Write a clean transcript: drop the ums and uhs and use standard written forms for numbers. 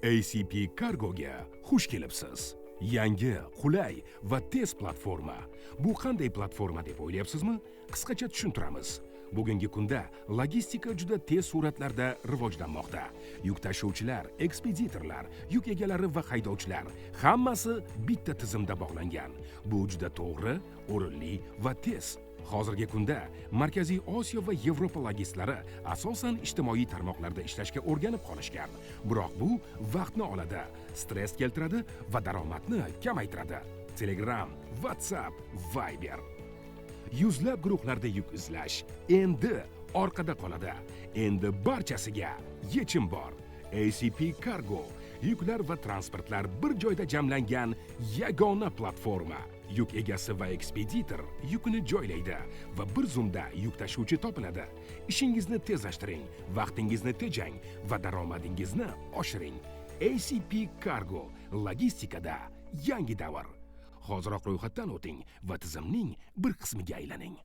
ACP Cargo'ga xush kelibsiz. Yangi, qulay va tez platforma. Bu qanday platforma deb o'ylayapsizmi? Qisqacha tushuntiramiz. Bugungi kunda logistika juda tez sur'atlarda rivojlanmoqda. Yuk tashuvchilar, ekspeditorlar, yuk egalari va haydovchilar hammasi bitta tizimda bog'langan. Bu juda to'g'ri, o'rinli va tez. Hozirgi kunda Markaziy Osiyo va Yevropa logistlari asosan ijtimoiy tarmoqlarda ishlashga o'rganib qolishgan. Biroq bu vaqtni oladi, stress keltiradi va daromadni kamaytiradi. Telegram, WhatsApp, Viber. Yuzlab guruhlarda yuk izlash endi orqada qoladi. Endi barchasiga yechim bor. ACP Cargo yuklar va transportlar bir joyda jamlangan yagona platforma. Yuk egasi va ekspeditor yukini joylaydi va bir zumda yuk tashuvchi topiladi. Ishingizni tezlashtiring, vaqtingizni tejang va daromadingizni oshiring. ACP Cargo logistikada yangi davr. Hoziroq ro'yxatdan o'ting va tizimning bir qismiga aylaning.